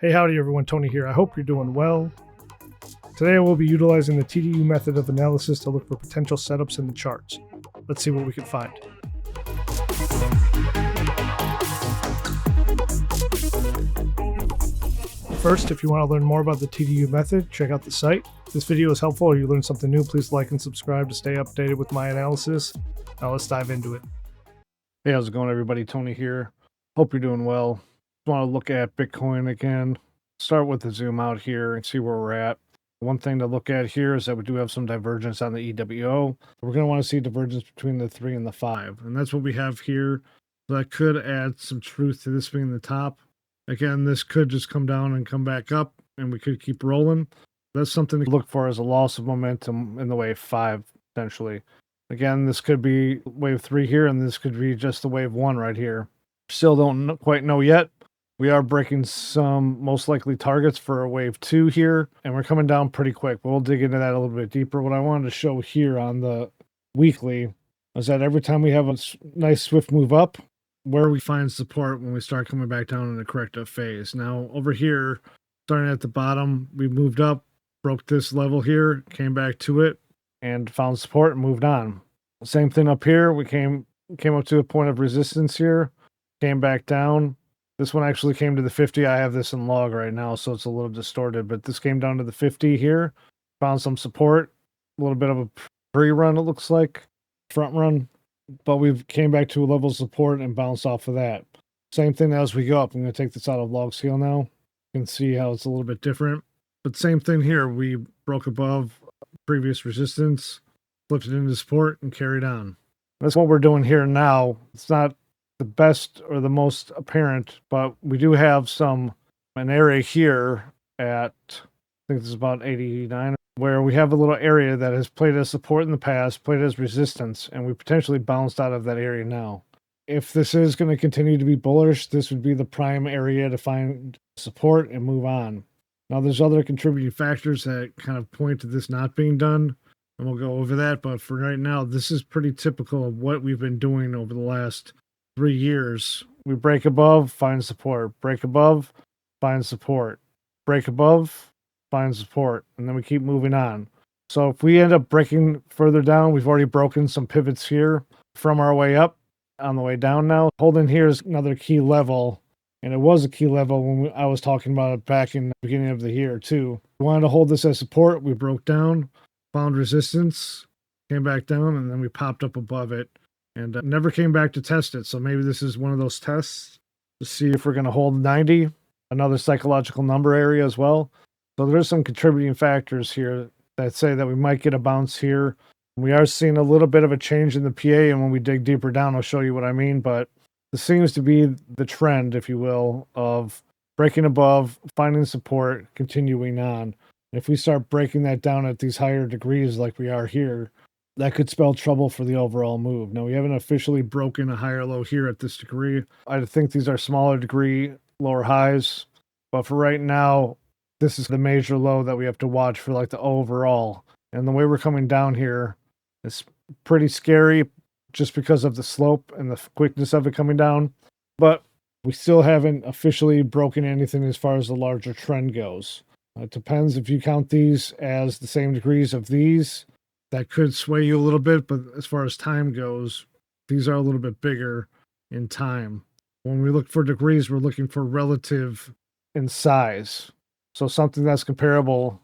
Hey, howdy everyone, Tony here. I hope you're doing well. Today I will be utilizing the TDU method of analysis to look for potential setups in the charts. Let's see what we can find. First, if you want to learn more about the TDU method, check out the site. If this video is helpful or you learned something new, please like and subscribe to stay updated with my analysis. Now let's dive into it. Hey, how's it going, everybody? Tony here. Hope you're doing well. Just want to look at Bitcoin again. Start with the zoom out here and see where we're at. One thing to look at here is that we do have some divergence on the EWO. We're going to want to see divergence between the 3 and the 5, and that's what we have here. So that could add some truth to this being the top. Again, this could just come down and come back up, and we could keep rolling. That's something to look for as a loss of momentum in the wave 5, potentially. Again, this could be wave 3 here, and this could be just the wave 1 right here. Still don't quite know yet. We are breaking some most likely targets for a wave 2 here, and we're coming down pretty quick. But we'll dig into that a little bit deeper. What I wanted to show here on the weekly is that every time we have a nice swift move up, where we find support when we start coming back down in a corrective phase. Now, over here, starting at the bottom, we moved up, broke this level here, came back to it, and found support and moved on. Same thing up here. We came up to a point of resistance here, came back down. This one actually came to the 50. I have this in log right now, so it's a little distorted, but this came down to the 50 here, found some support, a little bit of a pre-run, it looks like, front run, but we've came back to a level of support and bounced off of that. Same thing as we go up. I'm going to take this out of log scale now. You can see how it's a little bit different, but same thing here. We broke above previous resistance, flipped it into support, and carried on. That's what we're doing here now. It's not the best or the most apparent, but we do have an area here at, I think this is about 89, where we have a little area that has played as support in the past, played as resistance, and we potentially bounced out of that area now. If this is going to continue to be bullish, this would be the prime area to find support and move on. Now, there's other contributing factors that kind of point to this not being done, and we'll go over that, but for right now, this is pretty typical of what we've been doing over the last 3 years. We break above, find support, break above, find support, break above, find support, and then we keep moving on. So if we end up breaking further down, we've already broken some pivots here from our way up. On the way down now, holding here is another key level, and it was a key level when I was talking about it back in the beginning of the year too. We wanted to hold this as support. We broke down, found resistance, came back down, and then we popped up above it and never came back to test it. So maybe this is one of those tests to see if we're going to hold 90, another psychological number area as well. So there's some contributing factors here that say that we might get a bounce here. We are seeing a little bit of a change in the PA, and when we dig deeper down, I'll show you what I mean. But this seems to be the trend, if you will, of breaking above, finding support, continuing on. If we start breaking that down at these higher degrees like we are here, that could spell trouble for the overall move. Now, we haven't officially broken a higher low here at this degree. I think these are smaller degree, lower highs. But for right now, this is the major low that we have to watch for like the overall. And the way we're coming down here is pretty scary just because of the slope and the quickness of it coming down. But we still haven't officially broken anything as far as the larger trend goes. It depends if you count these as the same degrees of these. That could sway you a little bit, but as far as time goes, these are a little bit bigger in time. When we look for degrees, we're looking for relative in size. So something that's comparable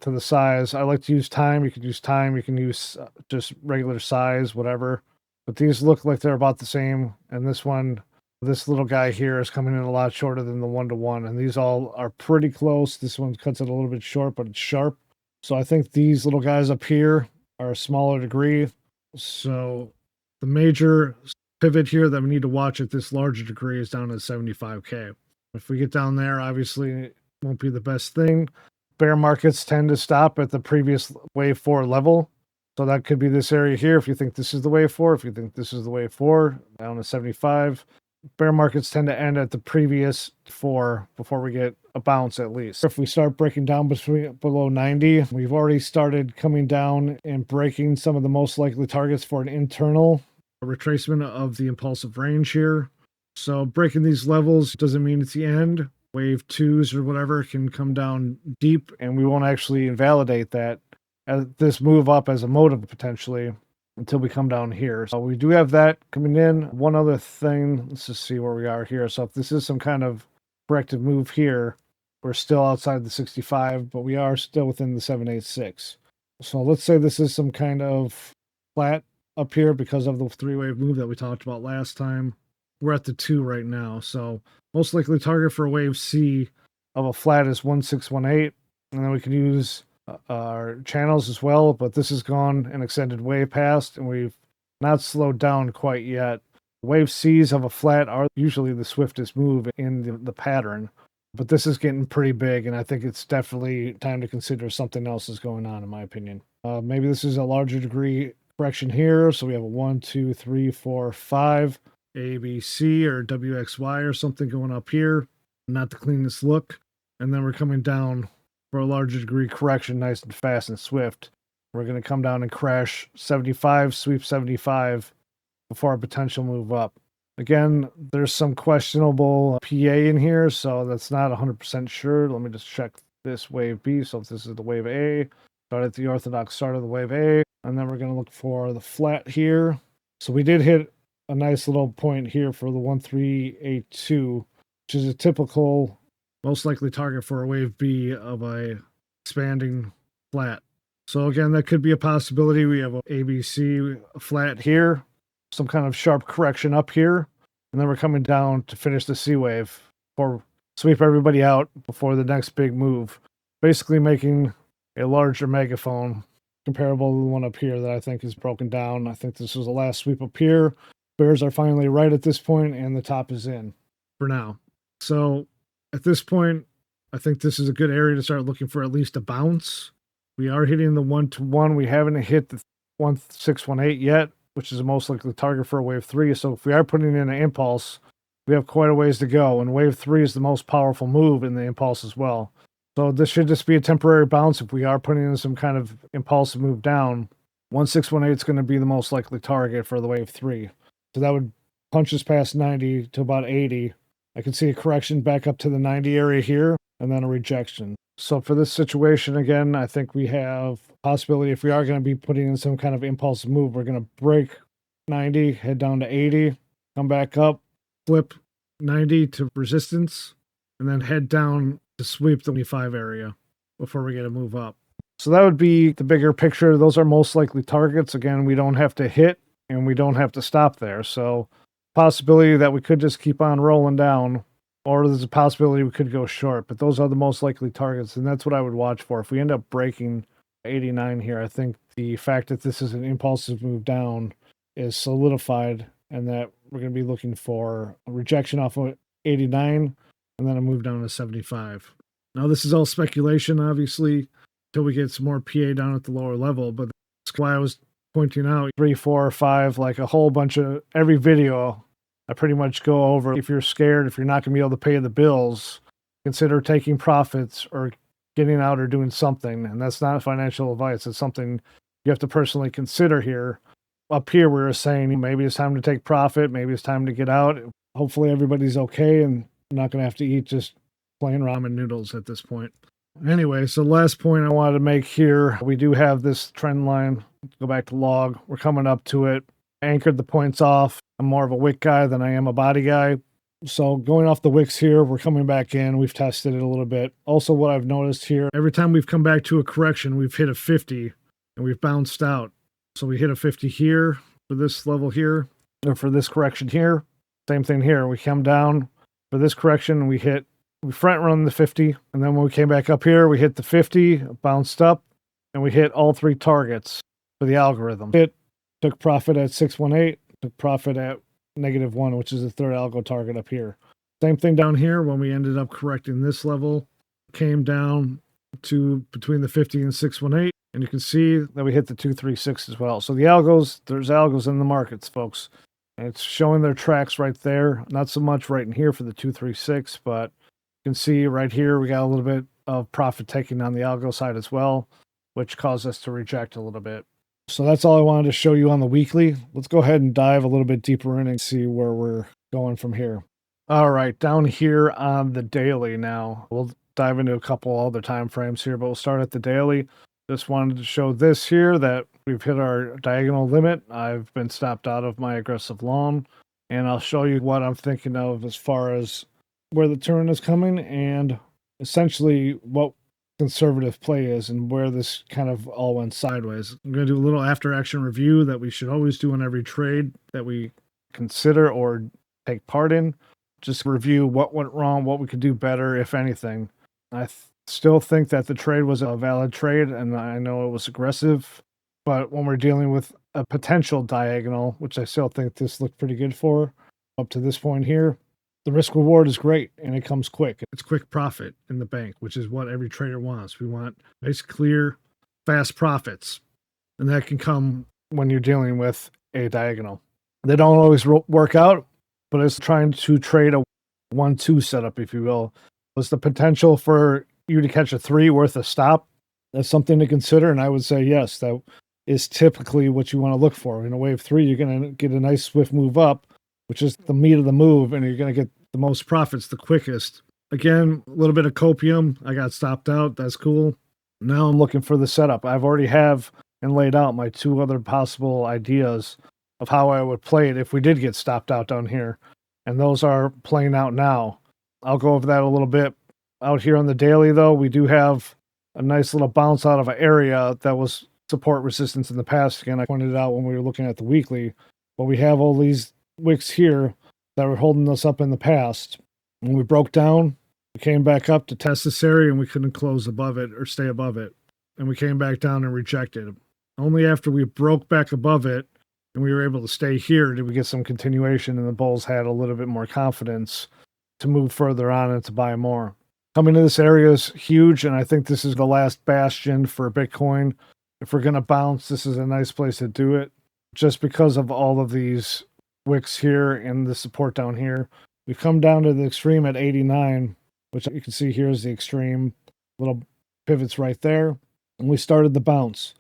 to the size. I like to use time. You could use time. You can use just regular size, whatever. But these look like they're about the same. And this one, this little guy here is coming in a lot shorter than the 1-to-1. And these all are pretty close. This one cuts it a little bit short, but it's sharp. So I think these little guys up here are a smaller degree. So the major pivot here that we need to watch at this larger degree is down at 75K. If we get down there, obviously it won't be the best thing. Bear markets tend to stop at the previous wave 4 level. So that could be this area here. If you think this is the wave 4, if you think this is the wave 4, down to 75. Bear markets tend to end at the previous 4 before we get a bounce at least. If we start breaking down below 90, we've already started coming down and breaking some of the most likely targets for an internal retracement of the impulsive range here. So breaking these levels doesn't mean it's the end. wave twos or whatever can come down deep, and we won't actually invalidate that as this move up as a motive potentially until we come down here. So we do have that coming in. One other thing, let's just see where we are here. So if this is some kind of corrective move here, we're still outside the 65, but we are still within the 786. So let's say this is some kind of flat up here because of the three-wave move that we talked about last time. We're at the 2 right now. So most likely target for a wave C of a flat is 1618. And then we can use our channels as well, but this has gone an extended way past, and we've not slowed down quite yet. Wave C's of a flat are usually the swiftest move in the pattern, but this is getting pretty big, and I think it's definitely time to consider something else is going on, in my opinion. Maybe this is a larger degree correction here, so we have a 1, 2, 3, 4, 5 ABC or WXY or something going up here. Not the cleanest look. And then we're coming down for a larger degree correction, nice and fast and swift. We're going to come down and crash 75, sweep 75 before a potential move up. Again, there's some questionable PA in here, so that's not 100% sure. Let me just check this wave B. So if this is the wave A, start at the orthodox start of the wave A, and then we're going to look for the flat here. So we did hit a nice little point here for the 1382, which is a typical, most likely target for a wave B of a expanding flat. So again, that could be a possibility. We have a ABC flat here, some kind of sharp correction up here, and then we're coming down to finish the C wave or sweep everybody out before the next big move, basically making a larger megaphone comparable to the one up here that I think is broken down. I think this was the last sweep up here. Bears are finally right at this point, and the top is in for now. So at this point, I think this is a good area to start looking for at least a bounce. We are hitting the 1-to-1. We haven't hit the 1618 yet, which is the most likely target for a wave 3. So if we are putting in an impulse, we have quite a ways to go. And wave 3 is the most powerful move in the impulse as well. So this should just be a temporary bounce. If we are putting in some kind of impulsive move down, 1618 is going to be the most likely target for the wave 3. So that would punch us past 90 to about 80. I can see a correction back up to the 90 area here, and then a rejection. So for this situation, again, I think we have a possibility if we are going to be putting in some kind of impulsive move, we're going to break 90, head down to 80, come back up, flip 90 to resistance, and then head down to sweep the 25 area before we get a move up. So that would be the bigger picture. Those are most likely targets. Again, we don't have to hit, and we don't have to stop there. So possibility that we could just keep on rolling down, or there's a possibility we could go short, but those are the most likely targets, and that's what I would watch for. If we end up breaking 89 here, I think the fact that this is an impulsive move down is solidified, and that we're going to be looking for a rejection off of 89 and then a move down to 75. Now, this is all speculation, obviously, until we get some more PA down at the lower level, but that's why I was pointing out 3, 4, 5, like a whole bunch of every video I pretty much go over. If you're scared, if you're not going to be able to pay the bills, consider taking profits or getting out or doing something. And that's not financial advice. It's something you have to personally consider here. Up here, we were saying maybe it's time to take profit. Maybe it's time to get out. Hopefully everybody's okay and not going to have to eat just plain ramen noodles at this point. Anyway, so the last point I wanted to make here, we do have this trend line. Go back to log. We're coming up to it. Anchored the points off. I'm more of a wick guy than I am a body guy. So going off the wicks here, we're coming back in. We've tested it a little bit. Also, what I've noticed here, every time we've come back to a correction, we've hit a 50 and we've bounced out. So we hit a 50 here for this level here, or for this correction here. Same thing here. We come down for this correction and we front run the 50. And then when we came back up here, we hit the 50, bounced up, and we hit all 3 targets for the algorithm. Took profit at 618, took profit at -1, which is the third algo target up here. Same thing down here when we ended up correcting this level, came down to between the 50 and 618, and you can see that we hit the 236 as well. So the algos, there's algos in the markets, folks. And it's showing their tracks right there. Not so much right in here for the 236, but you can see right here we got a little bit of profit taking on the algo side as well, which caused us to reject a little bit. So that's all I wanted to show you on the weekly. Let's go ahead and dive a little bit deeper in and see where we're going from here. All right, down here on the daily now. We'll dive into a couple other time frames here, but we'll start at the daily. Just wanted to show this here that we've hit our diagonal limit. I've been stopped out of my aggressive long, and I'll show you what I'm thinking of as far as where the turn is coming and essentially what conservative play is and where this kind of all went sideways. I'm going to do a little after action review that we should always do on every trade that we consider or take part in. Just review what went wrong, what we could do better, if anything. I still think that the trade was a valid trade, and I know it was aggressive. But when we're dealing with a potential diagonal, which I still think this looked pretty good for up to this point here, the risk reward is great and it comes quick. It's quick profit in the bank, which is what every trader wants. We want nice, clear, fast profits. And that can come when you're dealing with a diagonal. They don't always work out, but it's trying to trade a 1-2 setup, if you will. Was the potential for you to catch a 3 worth a stop? That's something to consider, and I would say yes, that is typically what you want to look for. In a wave 3, you're going to get a nice swift move up, which is the meat of the move, and you're going to get the most profits the quickest. Again, a little bit of copium. I got stopped out. That's cool. Now I'm looking for the setup. I've already have and laid out my 2 other possible ideas of how I would play it if we did get stopped out down here. And those are playing out now. I'll go over that a little bit. Out here on the daily, though, we do have a nice little bounce out of an area that was support resistance in the past. Again, I pointed it out when we were looking at the weekly. But we have all these wicks here that were holding us up in the past. When we broke down, we came back up to test this area, and we couldn't close above it or stay above it. And we came back down and rejected it. Only after we broke back above it and we were able to stay here did we get some continuation, and the bulls had a little bit more confidence to move further on and to buy more. Coming to this area is huge, and I think this is the last bastion for Bitcoin. If we're going to bounce, this is a nice place to do it, just because of all of these wicks here and the support down here. We've come down to the extreme at 89, which you can see here is the extreme. Little pivots right there, and we started the bounce.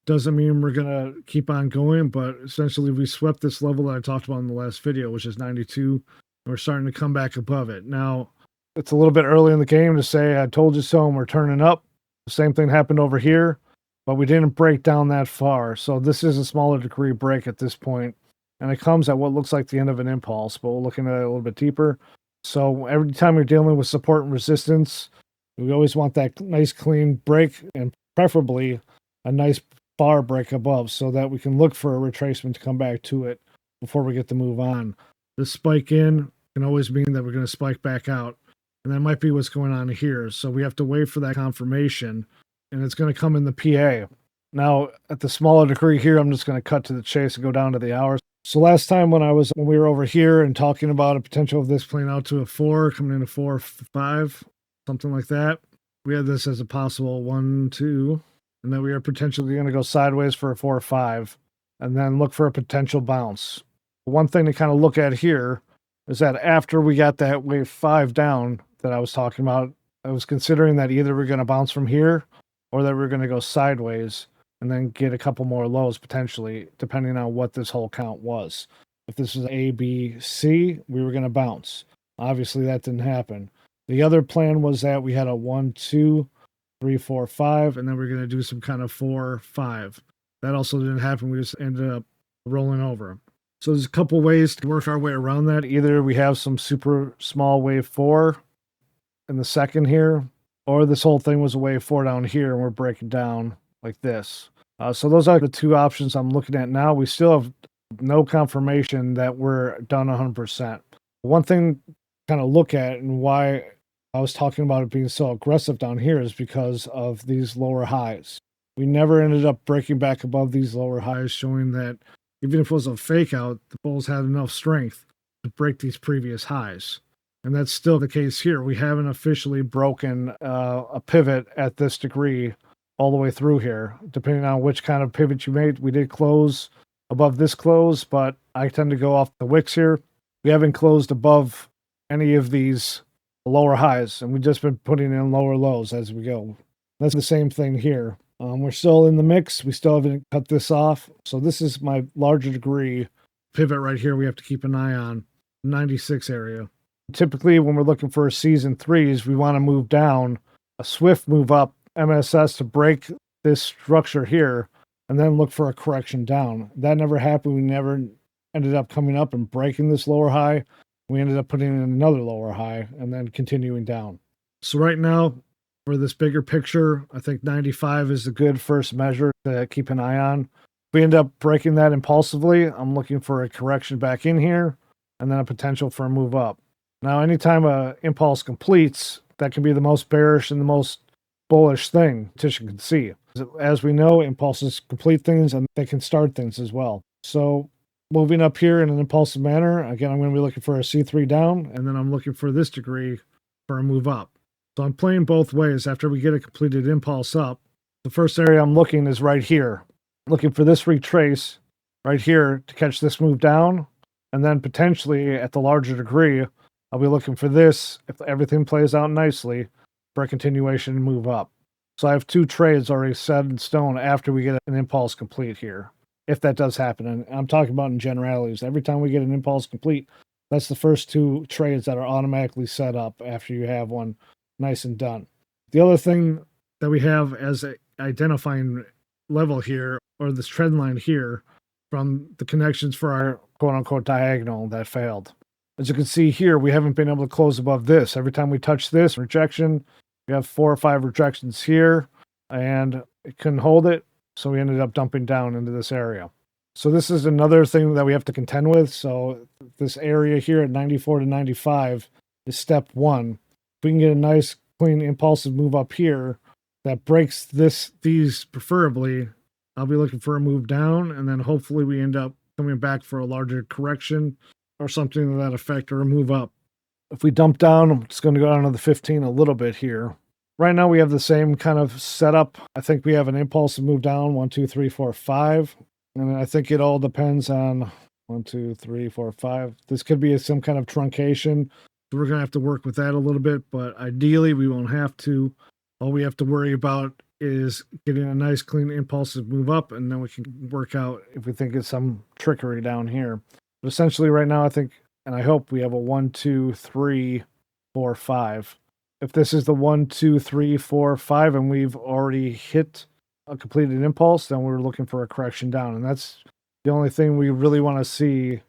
Doesn't mean we're going to keep on going, but essentially we swept this level that I talked about in the last video, which is 92, and we're starting to come back above it. Now, it's a little bit early in the game to say, I told you so, and we're turning up. The same thing happened over here, but we didn't break down that far. So this is a smaller degree break at this point, and it comes at what looks like the end of an impulse, but we're looking at it a little bit deeper. So every time you're dealing with support and resistance, we always want that nice clean break, and preferably a nice bar break above, so that we can look for a retracement to come back to it before we get to move on. This spike in can always mean that we're going to spike back out, and that might be what's going on here. So we have to wait for that confirmation, and it's going to come in the PA. Now, at the smaller degree here, I'm just going to cut to the chase and go down to the hours. So last time when we were over here and talking about a potential of this playing out to a 4, coming in a 4, 5, something like that, we had this as a possible 1, 2, and then we are potentially going to go sideways for a 4 or 5, and then look for a potential bounce. One thing to kind of look at here is that after we got that wave 5 down that I was talking about, I was considering that either we're going to bounce from here or that we're going to go sideways and then get a couple more lows potentially, depending on what this whole count was. If this was A, B, C, we were going to bounce. Obviously, that didn't happen. The other plan was that we had a 1, 2, 3, 4, 5, and then we're going to do some kind of 4, 5. That also didn't happen. We just ended up rolling over. So there's a couple ways to work our way around that. Either we have some super small wave 4 in the second here, or this whole thing was a wave 4 down here, and we're breaking down like this. So those are the 2 options I'm looking at now. We still have no confirmation that we're done 100%. One thing to kind of look at, and why I was talking about it being so aggressive down here, is because of these lower highs. We never ended up breaking back above these lower highs, showing that even if it was a fake out, the bulls had enough strength to break these previous highs. And that's still the case here. We haven't officially broken a pivot at this degree all the way through here. Depending on which kind of pivot you made, we did close above this close, but I tend to go off the wicks here. We haven't closed above any of these lower highs, and we've just been putting in lower lows as we go. That's the same thing here. We're still in the mix. We still haven't cut this off. So this is my larger degree pivot right here we have to keep an eye on. 96 area. Typically, when we're looking for C's and threes, we want to move down, a swift move up MSS to break this structure here, and then look for a correction down. That never happened. We never ended up coming up and breaking this lower high. We ended up putting in another lower high and then continuing down. So right now, for this bigger picture, I think 95 is a good first measure to keep an eye on. If we end up breaking that impulsively, I'm looking for a correction back in here and then a potential for a move up. Now, anytime an impulse completes, that can be the most bearish and the most bullish thing Tisha can see. As we know, impulses complete things and they can start things as well. So moving up here in an impulsive manner, again, I'm going to be looking for a C3 down, and then I'm looking for this degree for a move up. So I'm playing both ways. After we get a completed impulse up, the first area I'm looking is right here. Looking for this retrace right here to catch this move down, and then potentially at the larger degree, I'll be looking for this, if everything plays out nicely, for a continuation and move up. So I have 2 trades already set in stone after we get an impulse complete here, if that does happen. And I'm talking about in generalities. Every time we get an impulse complete, that's the first 2 trades that are automatically set up after you have one nice and done. The other thing that we have as an identifying level here, or this trend line here, from the connections for our quote-unquote diagonal that failed. As you can see here, we haven't been able to close above this. Every time we touch this rejection, we have 4 or 5 rejections here, and it couldn't hold it, so we ended up dumping down into this area. So this is another thing that we have to contend with. So this area here at 94 to 95 is step 1. If we can get a nice, clean, impulsive move up here that breaks these preferably, I'll be looking for a move down, and then hopefully we end up coming back for a larger correction or something to that effect, or a move up. If we dump down, I'm just going to go down to the 15 a little bit here. Right now we have the same kind of setup. I think we have an impulsive move down, 1, 2, 3, 4, 5. And I think it all depends on 1, 2, 3, 4, 5. This could be some kind of truncation. So we're going to have to work with that a little bit, but ideally we won't have to. All we have to worry about is getting a nice, clean, impulsive move up, and then we can work out if we think it's some trickery down here. But essentially right now I think, and I hope, we have a 1, 2, 3, 4, 5. If this is the 1, 2, 3, 4, 5, and we've already hit a completed impulse, then we're looking for a correction down. And that's the only thing we really want to see,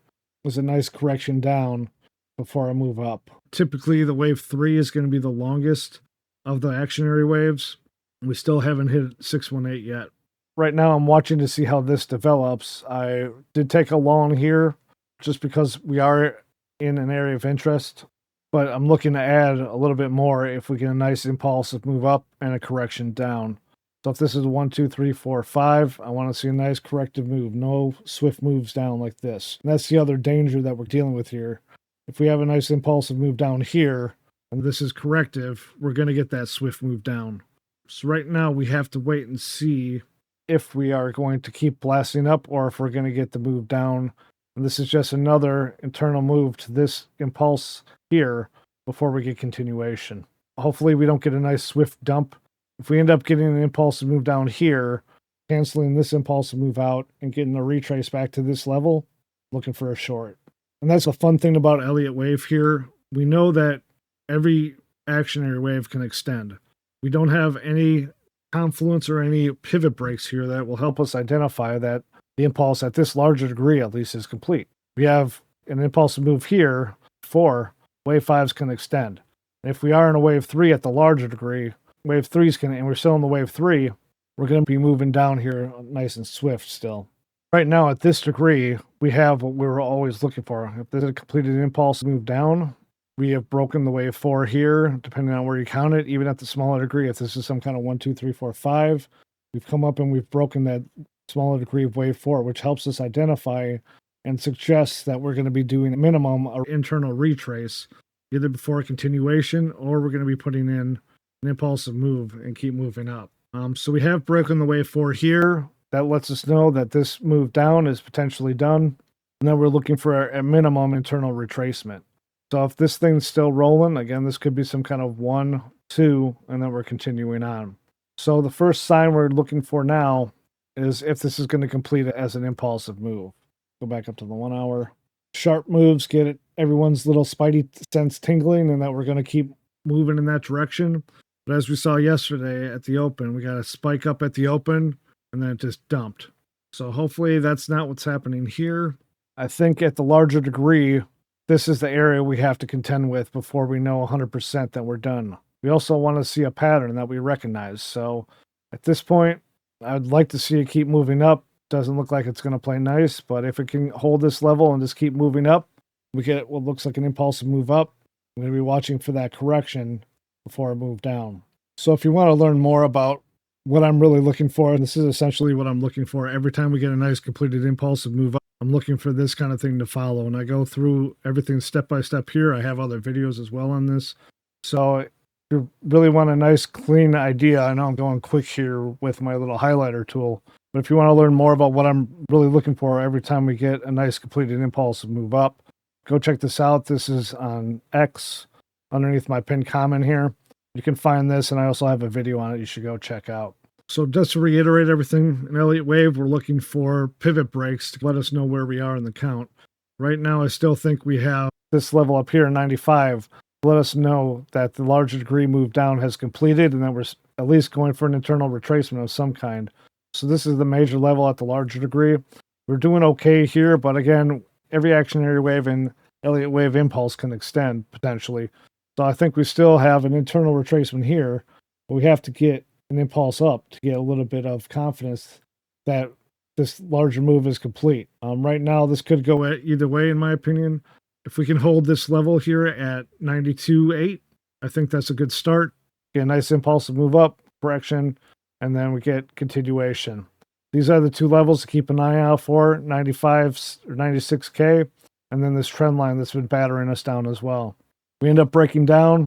is a nice correction down before a move up. Typically, the wave 3 is going to be the longest of the actionary waves. We still haven't hit 618 yet. Right now, I'm watching to see how this develops. I did take a long here just because we are in an area of interest, but I'm looking to add a little bit more if we get a nice impulsive move up and a correction down. So if this is 1, 2, 3, 4, 5, I want to see a nice corrective move, no swift moves down like this. And that's the other danger that we're dealing with here. If we have a nice impulsive move down here, and this is corrective, we're going to get that swift move down. So right now we have to wait and see if we are going to keep blasting up or if we're going to get the move down. And this is just another internal move to this impulse here before we get continuation. Hopefully we don't get a nice swift dump. If we end up getting an impulsive move down here, canceling this impulsive move out and getting a retrace back to this level, looking for a short. And that's a fun thing about Elliott Wave here. We know that every actionary wave can extend. We don't have any confluence or any pivot breaks here that will help us identify that the impulse at this larger degree at least is complete. We have an impulsive move here, 4, wave 5s can extend. And if we are in a wave 3 at the larger degree, wave 3s can, and we're still in the wave 3, we're going to be moving down here nice and swift still. Right now at this degree, we have what we were always looking for. If there's a completed impulse move down, we have broken the wave 4 here, depending on where you count it, even at the smaller degree. If this is some kind of 1, 2, 3, 4, 5, we've come up and we've broken that smaller degree of wave 4, which helps us identify and suggests that we're going to be doing a minimum of internal retrace, either before a continuation or we're going to be putting in an impulsive move and keep moving up. So we have broken the wave 4 here. That lets us know that this move down is potentially done. And then we're looking for a minimum internal retracement. So if this thing's still rolling, again, this could be some kind of 1, 2, and then we're continuing on. So the first sign we're looking for now is if this is going to complete as an impulsive move. Go back up to the 1 hour. sharp moves get everyone's little spidey sense tingling and that we're going to keep moving in that direction. But as we saw yesterday at the open, we got a spike up at the open and then it just dumped. So hopefully that's not what's happening here. I think at the larger degree, this is the area we have to contend with before we know 100% that we're done. We also want to see a pattern that we recognize. So at this point, I'd like to see it keep moving up. Doesn't look like it's going to play nice, but if it can hold this level and just keep moving up, we get what looks like an impulsive move up. I'm going to be watching for that correction before I move down. So if you want to learn more about what I'm really looking for, and this is essentially what I'm looking for every time we get a nice completed impulsive move up, I'm looking for this kind of thing to follow. And I go through everything step by step here. I have other videos as well on this. So if you really want a nice clean idea, I know I'm going quick here with my little highlighter tool, but if you want to learn more about what I'm really looking for every time we get a nice completed impulsive move up, go check this out. This is on X underneath my pinned comment here. You can find this, and I also have a video on it you should go check out. So just to reiterate everything, in Elliott Wave, we're looking for pivot breaks to let us know where we are in the count. Right now, I still think we have this level up here, 95, to let us know that the larger degree move down has completed and that we're at least going for an internal retracement of some kind. So this is the major level at the larger degree. We're doing okay here, but again, every actionary wave in Elliott Wave impulse can extend potentially. So I think we still have an internal retracement here, but we have to get an impulse up to get a little bit of confidence that this larger move is complete. Right now, this could go either way, in my opinion. If we can hold this level here at 92.8, I think that's a good start. Get a nice impulsive move up, correction, and then we get continuation. These are the two levels to keep an eye out for, 95 or 96K, and then this trend line that's been battering us down as well. We end up breaking down. I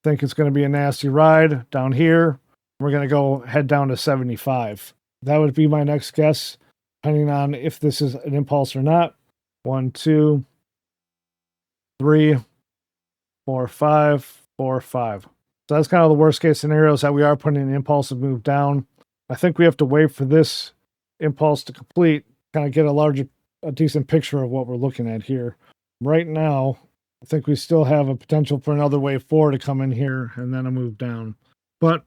think it's going to be a nasty ride down here. We're going to go head down to 75. That would be my next guess, depending on if this is an impulse or not. 1, 2, 3, 4, 5, 4, 5. So that's kind of the worst case scenario, is that we are putting an impulsive move down. I think we have to wait for this impulse to complete, kind of get a decent picture of what we're looking at here. Right now, I think we still have a potential for another wave 4 to come in here and then a move down. But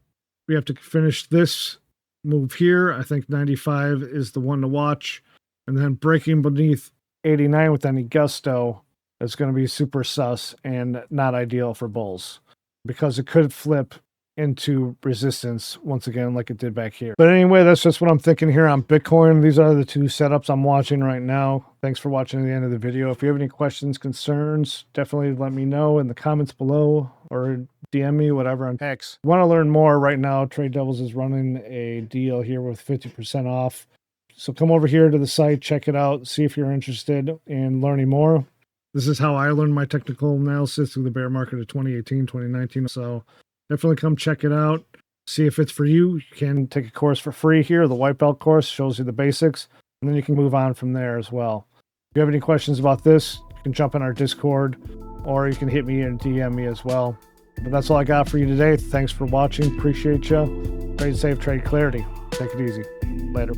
we have to finish this move here. I think 95 is the one to watch. And then breaking beneath 89 with any gusto is going to be super sus and not ideal for bulls, because it could flip into resistance once again like it did back here. But anyway, that's just what I'm thinking here on Bitcoin. These are the two setups I'm watching right now. Thanks for watching to the end of the video. If you have any questions, concerns, definitely let me know in the comments below or DM me, whatever on X. If you want to learn more right now, Trade Devils is running a deal here with 50% off. So come over here to the site, check it out, see if you're interested in learning more. This is how I learned my technical analysis through the bear market of 2018, 2019. So definitely come check it out. See if it's for you. You can take a course for free here. The white belt course shows you the basics, and then you can move on from there as well. If you have any questions about this, you can jump in our Discord, or you can hit me and DM me as well. But that's all I got for you today. Thanks for watching. Appreciate you. Trade safe, trade clarity. Take it easy. Later.